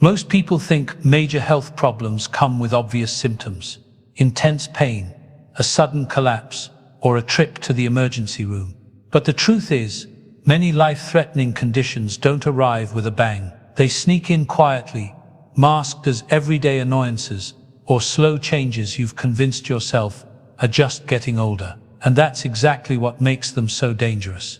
Most people think major health problems come with obvious symptoms: intense pain, a sudden collapse, or a trip to the emergency room. But the truth is, many life-threatening conditions don't arrive with a bang. They sneak in quietly, masked as everyday annoyances or slow changes you've convinced yourself are just getting older. And that's exactly what makes them so dangerous.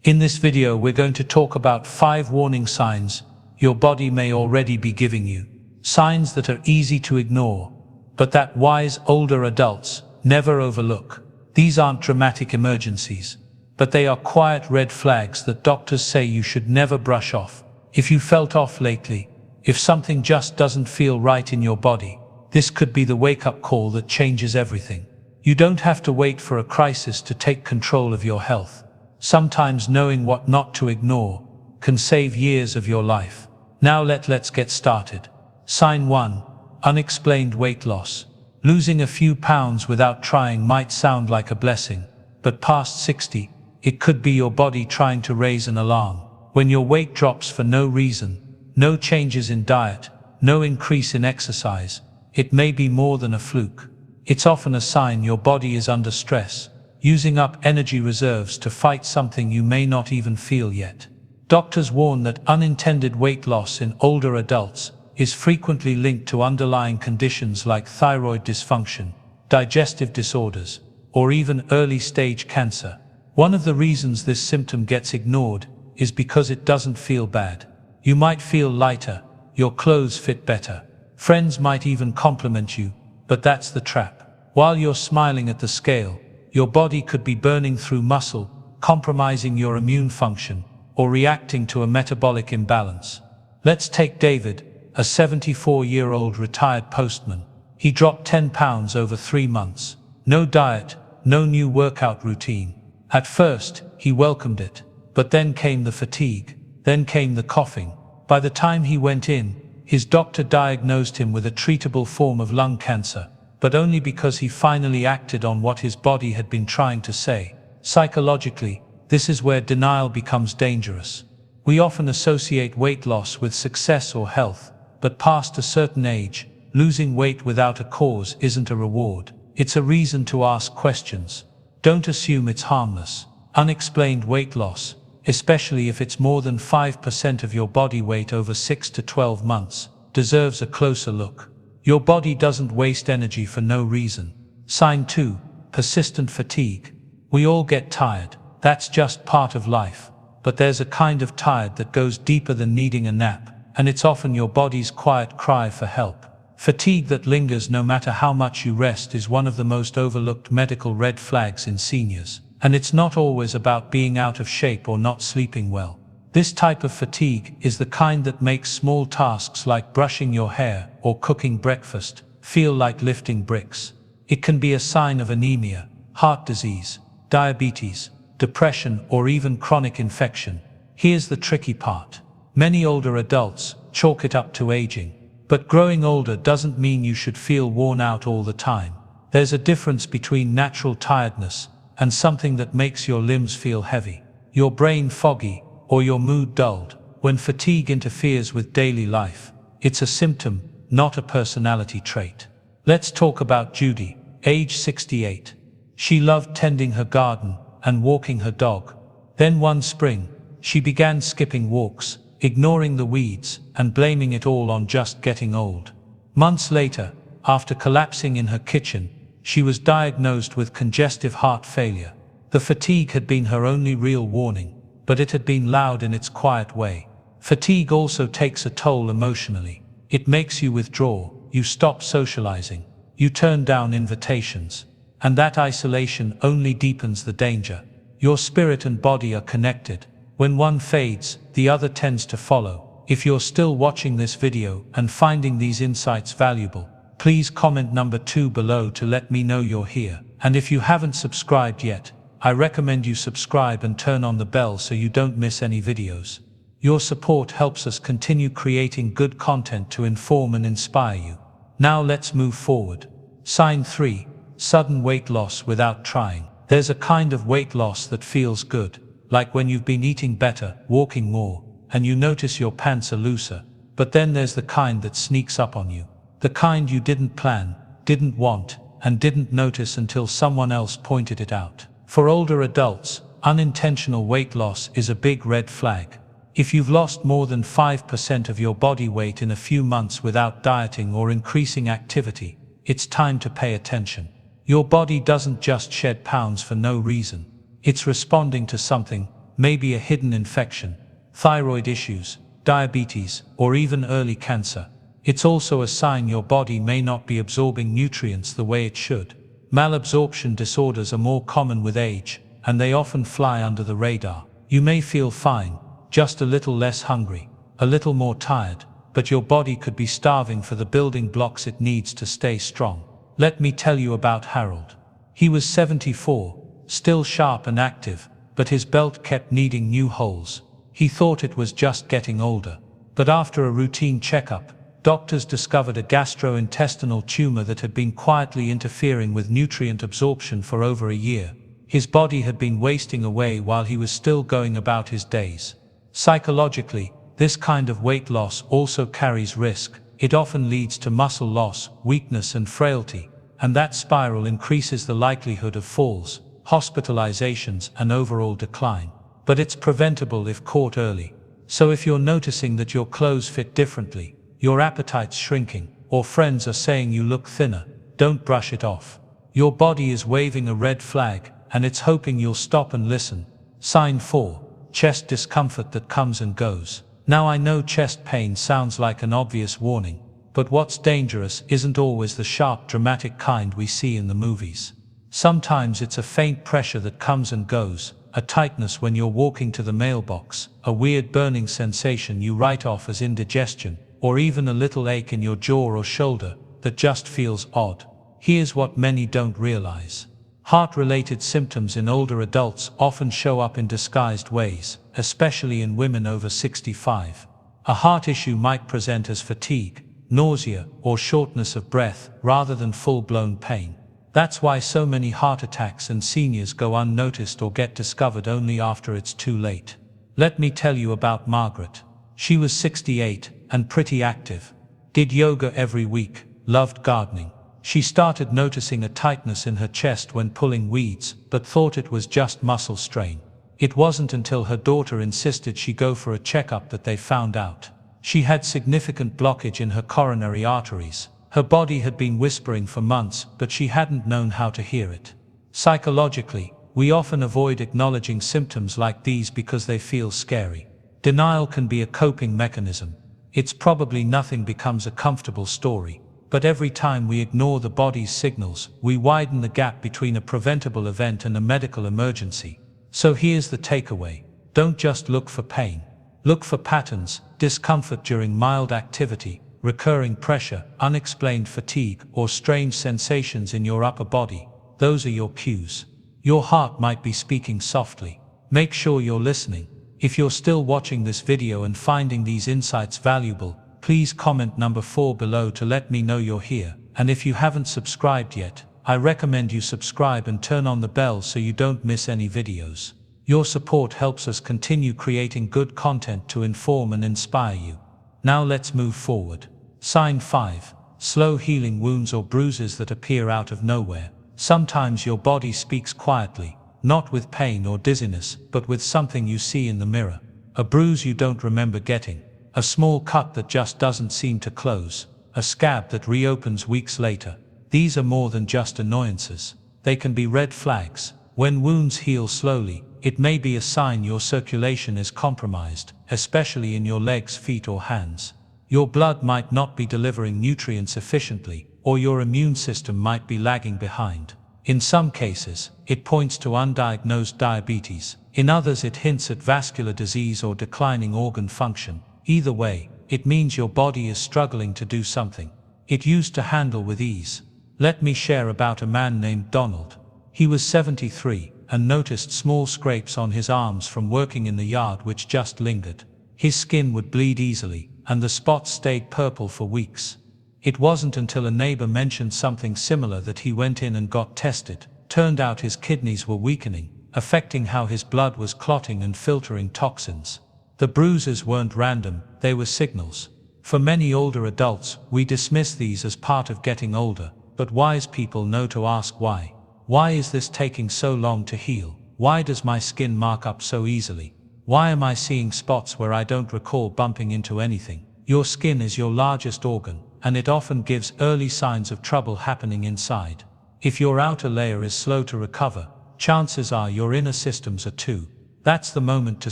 In this video, we're going to talk about 5 warning signs your body may already be giving you. Signs that are easy to ignore, but that wise older adults never overlook. These aren't dramatic emergencies, but they are quiet red flags that doctors say you should never brush off. If you felt off lately, if something just doesn't feel right in your body, this could be the wake-up call that changes everything. You don't have to wait for a crisis to take control of your health. Sometimes knowing what not to ignore can save years of your life. Now let's get started. Sign 1. Unexplained weight loss. Losing a few pounds without trying might sound like a blessing, but past 60, it could be your body trying to raise an alarm. When your weight drops for no reason, no changes in diet, no increase in exercise, it may be more than a fluke. It's often a sign your body is under stress, using up energy reserves to fight something you may not even feel yet. Doctors warn that unintended weight loss in older adults is frequently linked to underlying conditions like thyroid dysfunction, digestive disorders, or even early-stage cancer. One of the reasons this symptom gets ignored is because it doesn't feel bad. You might feel lighter, your clothes fit better, friends might even compliment you, but that's the trap. While you're smiling at the scale, your body could be burning through muscle, compromising your immune function, or reacting to a metabolic imbalance. Let's take David, a 74-year-old retired postman. He dropped 10 pounds over 3 months. No diet, no new workout routine. At first, he welcomed it, but then came the fatigue, then came the coughing. By the time he went in, his doctor diagnosed him with a treatable form of lung cancer, but only because he finally acted on what his body had been trying to say. Psychologically, this is where denial becomes dangerous. We often associate weight loss with success or health, but past a certain age, losing weight without a cause isn't a reward. It's a reason to ask questions. Don't assume it's harmless. Unexplained weight loss, especially if it's more than 5% of your body weight over 6 to 12 months, deserves a closer look. Your body doesn't waste energy for no reason. Sign 2. Persistent fatigue. We all get tired. That's just part of life. But there's a kind of tired that goes deeper than needing a nap, and it's often your body's quiet cry for help. Fatigue that lingers no matter how much you rest is one of the most overlooked medical red flags in seniors. And it's not always about being out of shape or not sleeping well. This type of fatigue is the kind that makes small tasks like brushing your hair or cooking breakfast feel like lifting bricks. It can be a sign of anemia, heart disease, diabetes, depression, or even chronic infection. Here's the tricky part. Many older adults chalk it up to aging. But growing older doesn't mean you should feel worn out all the time. There's a difference between natural tiredness and something that makes your limbs feel heavy, your brain foggy, or your mood dulled. When fatigue interferes with daily life, it's a symptom, not a personality trait. Let's talk about Judy, age 68. She loved tending her garden and walking her dog. Then one spring, she began skipping walks, ignoring the weeds, and blaming it all on just getting old. Months later, after collapsing in her kitchen, she was diagnosed with congestive heart failure. The fatigue had been her only real warning, but it had been loud in its quiet way. Fatigue also takes a toll emotionally. It makes you withdraw, you stop socializing, you turn down invitations. And that isolation only deepens the danger. Your spirit and body are connected. When one fades, the other tends to follow. If you're still watching this video and finding these insights valuable, please comment number 2 below to let me know you're here. And if you haven't subscribed yet, I recommend you subscribe and turn on the bell so you don't miss any videos. Your support helps us continue creating good content to inform and inspire you. Now let's move forward. Sign 3. Sudden weight loss without trying. There's a kind of weight loss that feels good, like when you've been eating better, walking more, and you notice your pants are looser, But then there's the kind that sneaks up on you. The kind you didn't plan, didn't want, and didn't notice until someone else pointed it out. For older adults, unintentional weight loss is a big red flag. If you've lost more than 5% of your body weight in a few months without dieting or increasing activity, it's time to pay attention. Your body doesn't just shed pounds for no reason. It's responding to something, maybe a hidden infection, thyroid issues, diabetes, or even early cancer. It's also a sign your body may not be absorbing nutrients the way it should. Malabsorption disorders are more common with age, and they often fly under the radar. You may feel fine, just a little less hungry, a little more tired, but your body could be starving for the building blocks it needs to stay strong. Let me tell you about Harold. He was 74, still sharp and active, but his belt kept needing new holes. He thought it was just getting older. But after a routine checkup, doctors discovered a gastrointestinal tumor that had been quietly interfering with nutrient absorption for over a year. His body had been wasting away while he was still going about his days. Psychologically, this kind of weight loss also carries risk. It often leads to muscle loss, weakness and frailty, and that spiral increases the likelihood of falls, hospitalizations and overall decline. But it's preventable if caught early. So if you're noticing that your clothes fit differently, your appetite's shrinking, or friends are saying you look thinner, don't brush it off. Your body is waving a red flag, and it's hoping you'll stop and listen. Sign 4. Chest discomfort that comes and goes. Now I know chest pain sounds like an obvious warning, but what's dangerous isn't always the sharp, dramatic kind we see in the movies. Sometimes it's a faint pressure that comes and goes, a tightness when you're walking to the mailbox, a weird burning sensation you write off as indigestion, or even a little ache in your jaw or shoulder that just feels odd. Here's what many don't realize. Heart-related symptoms in older adults often show up in disguised ways, especially in women over 65. A heart issue might present as fatigue, nausea, or shortness of breath rather than full-blown pain. That's why so many heart attacks in seniors go unnoticed or get discovered only after it's too late. Let me tell you about Margaret. She was 68 and pretty active. Did yoga every week, loved gardening. She started noticing a tightness in her chest when pulling weeds, but thought it was just muscle strain. It wasn't until her daughter insisted she go for a checkup that they found out. She had significant blockage in her coronary arteries. Her body had been whispering for months, but she hadn't known how to hear it. Psychologically, we often avoid acknowledging symptoms like these because they feel scary. Denial can be a coping mechanism. It's probably nothing becomes a comfortable story. But every time we ignore the body's signals, we widen the gap between a preventable event and a medical emergency. So here's the takeaway. Don't just look for pain. Look for patterns, discomfort during mild activity, recurring pressure, unexplained fatigue, or strange sensations in your upper body. Those are your cues. Your heart might be speaking softly. Make sure you're listening. If you're still watching this video and finding these insights valuable, please comment number 4 below to let me know you're here. And if you haven't subscribed yet, I recommend you subscribe and turn on the bell so you don't miss any videos. Your support helps us continue creating good content to inform and inspire you. Now let's move forward. Sign 5. Slow healing wounds or bruises that appear out of nowhere. Sometimes your body speaks quietly, not with pain or dizziness, but with something you see in the mirror. A bruise you don't remember getting. A small cut that just doesn't seem to close. A scab that reopens weeks later. These are more than just annoyances. They can be red flags. When wounds heal slowly, it may be a sign your circulation is compromised, especially in your legs, feet or hands. Your blood might not be delivering nutrients efficiently, or your immune system might be lagging behind. In some cases, it points to undiagnosed diabetes. In others, it hints at vascular disease or declining organ function. Either way, it means your body is struggling to do something it used to handle with ease. Let me share about a man named Donald. He was 73 and noticed small scrapes on his arms from working in the yard which just lingered. His skin would bleed easily, and the spots stayed purple for weeks. It wasn't until a neighbor mentioned something similar that he went in and got tested. Turned out his kidneys were weakening, affecting how his blood was clotting and filtering toxins. The bruises weren't random, they were signals. For many older adults, we dismiss these as part of getting older, but wise people know to ask why. Why is this taking so long to heal? Why does my skin mark up so easily? Why am I seeing spots where I don't recall bumping into anything? Your skin is your largest organ, and it often gives early signs of trouble happening inside. If your outer layer is slow to recover, chances are your inner systems are too. That's the moment to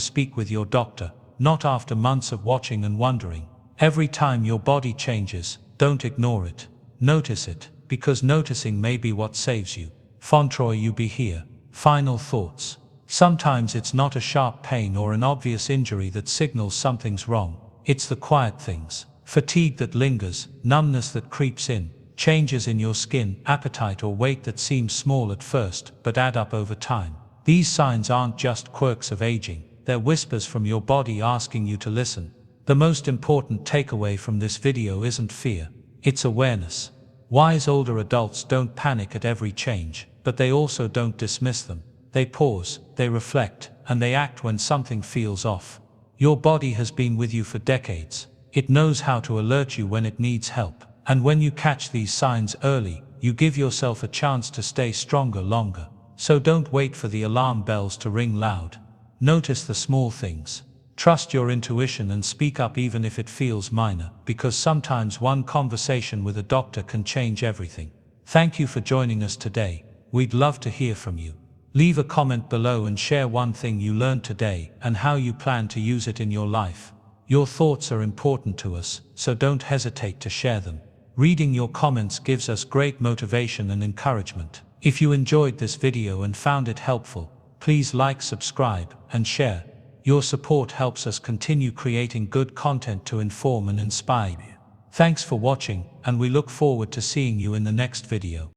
speak with your doctor, not after months of watching and wondering. Every time your body changes, don't ignore it. Notice it, because noticing may be what saves you. Fontroy you be here. Final thoughts. Sometimes it's not a sharp pain or an obvious injury that signals something's wrong. It's the quiet things. Fatigue that lingers, numbness that creeps in, changes in your skin, appetite or weight that seems small at first, but add up over time. These signs aren't just quirks of aging, they're whispers from your body asking you to listen. The most important takeaway from this video isn't fear, it's awareness. Wise older adults don't panic at every change, but they also don't dismiss them. They pause, they reflect, and they act when something feels off. Your body has been with you for decades. It knows how to alert you when it needs help. And when you catch these signs early, you give yourself a chance to stay stronger longer. So don't wait for the alarm bells to ring loud. Notice the small things. Trust your intuition and speak up even if it feels minor, because sometimes one conversation with a doctor can change everything. Thank you for joining us today. We'd love to hear from you. Leave a comment below and share one thing you learned today and how you plan to use it in your life. Your thoughts are important to us, so don't hesitate to share them. Reading your comments gives us great motivation and encouragement. If you enjoyed this video and found it helpful, please like, subscribe, and share. Your support helps us continue creating good content to inform and inspire you. Thanks for watching, and we look forward to seeing you in the next video.